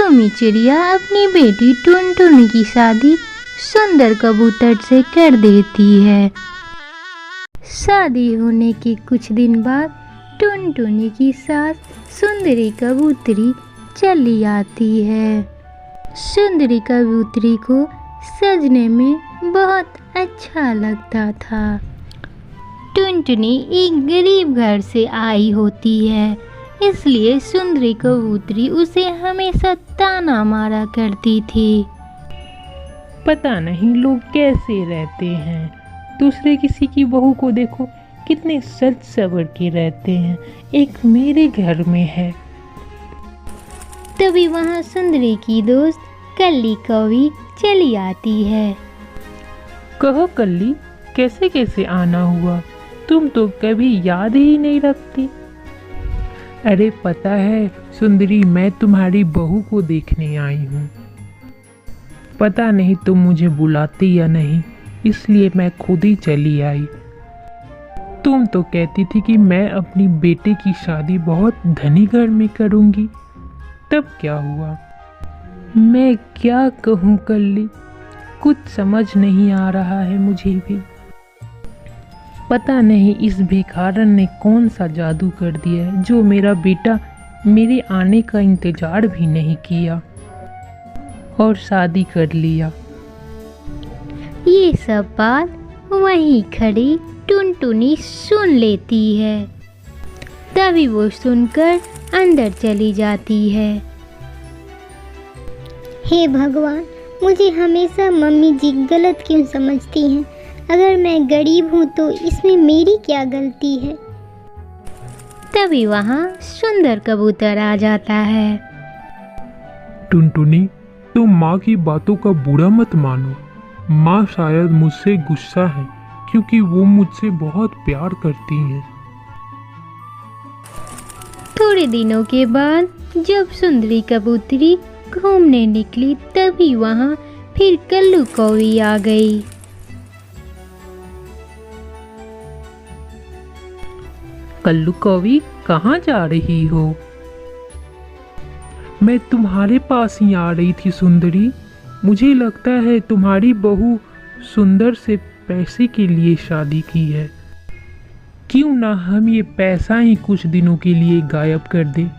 टुमी चिड़िया अपनी बेटी टुनटुनी की शादी सुंदर कबूतर से कर देती है। शादी होने के कुछ दिन बाद टुनटुनी की सास सुंदरी कबूतरी चली आती है। सुंदरी कबूतरी को सजने में बहुत अच्छा लगता था। टुनटुनी एक गरीब घर से आई होती है, इसलिए सुंदरी कबूतरी उसे हमेशा ताना मारा करती थी। पता नहीं लोग कैसे रहते हैं, दूसरे किसी की बहू को देखो कितने सज सवर के रहते हैं, एक मेरे घर में है। तभी वहाँ सुंदरी की दोस्त कल्ली कौवी चली आती है। कहो कल्ली, कैसे कैसे आना हुआ, तुम तो कभी याद ही नहीं रखती। अरे पता है सुंदरी, मैं तुम्हारी बहू को देखने आई हूँ। पता नहीं तुम मुझे बुलाती या नहीं, इसलिए मैं खुद ही चली आई। तुम तो कहती थी कि मैं अपनी बेटे की शादी बहुत धनी घर में करूँगी, तब क्या हुआ? मैं क्या कहूँ कल्ली, कुछ समझ नहीं आ रहा है मुझे भी। पता नहीं इस भिखारन ने कौन सा जादू कर दिया है, जो मेरा बेटा मेरे आने का इंतजार भी नहीं किया और शादी कर लिया। ये सब बात वहीं खड़ी टुनटुनी सुन लेती है। तभी वो सुनकर अंदर चली जाती है। हे भगवान, मुझे हमेशा मम्मी जी गलत क्यों समझती हैं? अगर मैं गरीब हूँ तो इसमें मेरी क्या गलती है? तभी वहाँ सुंदर कबूतर आ जाता है। टुनटुनी, तुम माँ की बातों का बुरा मत मानो। माँ शायद मुझसे गुस्सा है क्योंकि वो मुझसे बहुत प्यार करती हैं। थोड़े दिनों के बाद जब सुंदरी कबूतरी घूमने निकली, तभी वहाँ फिर कल्लू कौवी आ गई। कल्लू कौवी, कहाँ जा रही हो? मैं तुम्हारे पास ही आ रही थी सुंदरी। मुझे लगता है तुम्हारी बहू सुंदर से पैसे के लिए शादी की है। क्यों ना हम ये पैसा ही कुछ दिनों के लिए गायब कर दें।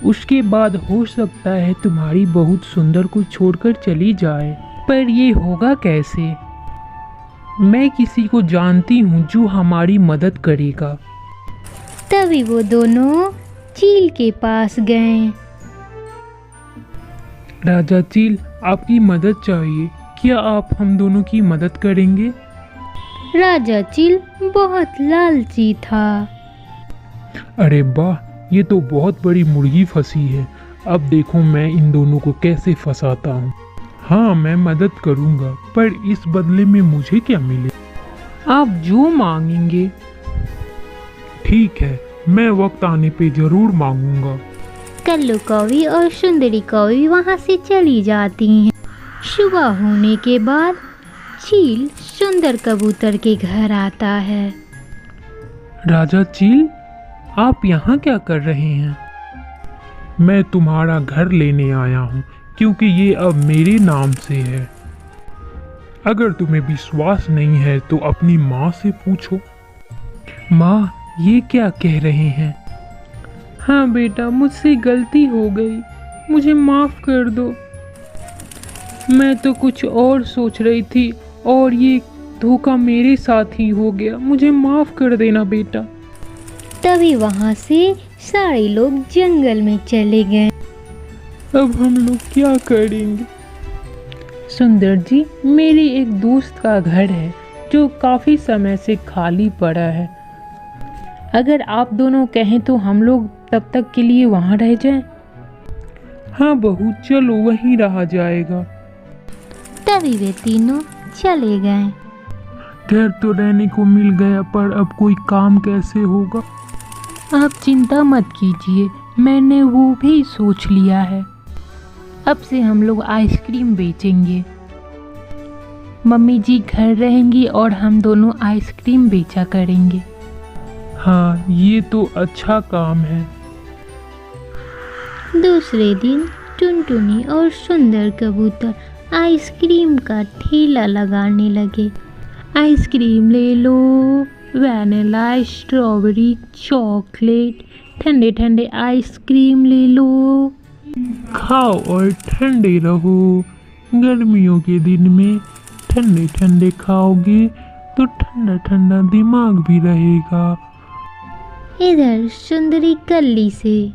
उसके बाद हो सकता है तुम्हारी बहुत सुंदर को छोड़कर चली जाए। पर ये होगा कैसे? मैं किसी को जानती हूँ जो हमारी मदद करेगा। तभी वो दोनों चील के पास गए। राजा चील, आपकी मदद चाहिए, क्या आप हम दोनों की मदद करेंगे? राजा चील बहुत लालची था। अरे वाह, ये तो बहुत बड़ी मुर्गी फंसी है। अब देखो मैं इन दोनों को कैसे फंसाता हूँ। हाँ, मैं मदद करूँगा, पर इस बदले में मुझे क्या मिले? आप जो मांगेंगे। ठीक है, मैं वक्त आने पे जरूर मांगूंगा। कल्लू कौवी और सुंदरी कौवी वहाँ से चली जाती हैं। सुबह होने के बाद चील सुंदर कबूतर के घर आता है। राजा चील, आप यहाँ क्या कर रहे हैं? मैं तुम्हारा घर लेने आया हूँ क्योंकि ये अब मेरे नाम से है। अगर तुम्हें विश्वास नहीं है तो अपनी माँ से पूछो। माँ, ये क्या कह रहे हैं? हाँ बेटा, मुझसे गलती हो गई, मुझे माफ़ कर दो। मैं तो कुछ और सोच रही थी और ये धोखा मेरे साथ ही हो गया, मुझे माफ़ कर देना बेटा। तभी वहाँ से सारे लोग जंगल में चले गए। अब हम लोग क्या करेंगे? सुंदर जी, मेरी एक दोस्त का घर है जो काफ़ी समय से खाली पड़ा है। अगर आप दोनों कहें तो हम लोग तब तक के लिए वहाँ रह जाएं। हाँ बहू, चलो वहीं रहा जाएगा। तभी वे तीनों चले गए। घर तो रहने को मिल गया, पर अब कोई काम कैसे होगा? आप चिंता मत कीजिए, मैंने वो भी सोच लिया है। अब से हम लोग आइसक्रीम बेचेंगे। मम्मी जी घर रहेंगी और हम दोनों आइसक्रीम बेचा करेंगे। हाँ, ये तो अच्छा काम है। दूसरे दिन टुनटुनी और सुंदर कबूतर आइसक्रीम का ठेला लगाने लगे। आइसक्रीम ले लो, वैनिला, स्ट्रॉबेरी, चॉकलेट, ठंडे ठंडे आइसक्रीम ले लो। खाओ और ठंडे रहो। गर्मियों के दिन में ठंडे ठंडे खाओगे तो ठंडा ठंडा दिमाग भी रहेगा। इधर सुंदरी कल्ली से,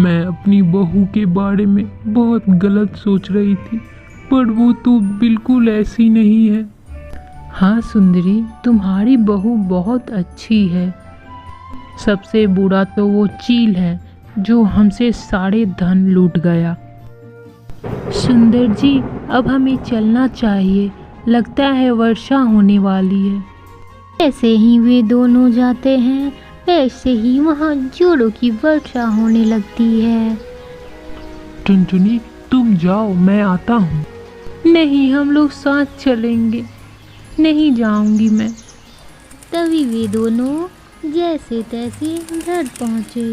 मैं अपनी बहू के बारे में बहुत गलत सोच रही थी, पर वो तो बिल्कुल ऐसी नहीं है। हाँ सुंदरी, तुम्हारी बहू बहुत अच्छी है। सबसे बुरा तो वो चील है जो हमसे सारे धन लूट गया। सुंदर जी अब हमें चलना चाहिए, लगता है वर्षा होने वाली है। ऐसे ही वे दोनों जाते हैं, वैसे ही वहाँ जोड़ों की वर्षा होने लगती है। टुनटुनी तुम जाओ, मैं आता हूँ। नहीं, हम लोग साथ चलेंगे। नहीं जाऊंगी मैं। तभी वे दोनों जैसे तैसे घर पहुँचे।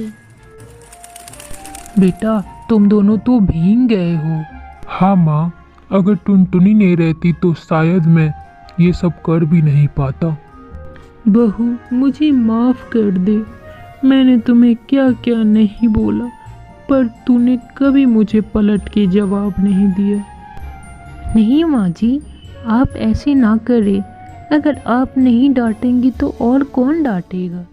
बेटा तुम दोनों तो भीग गए हो। हाँ माँ, अगर टुनटुनी नहीं रहती तो शायद मैं ये सब कर भी नहीं पाता। बहू मुझे माफ़ कर दे, मैंने तुम्हें क्या क्या नहीं बोला, पर तूने कभी मुझे पलट के जवाब नहीं दिया। नहीं माँ जी, आप ऐसे ना करें, अगर आप नहीं डांटेंगी तो और कौन डांटेगा।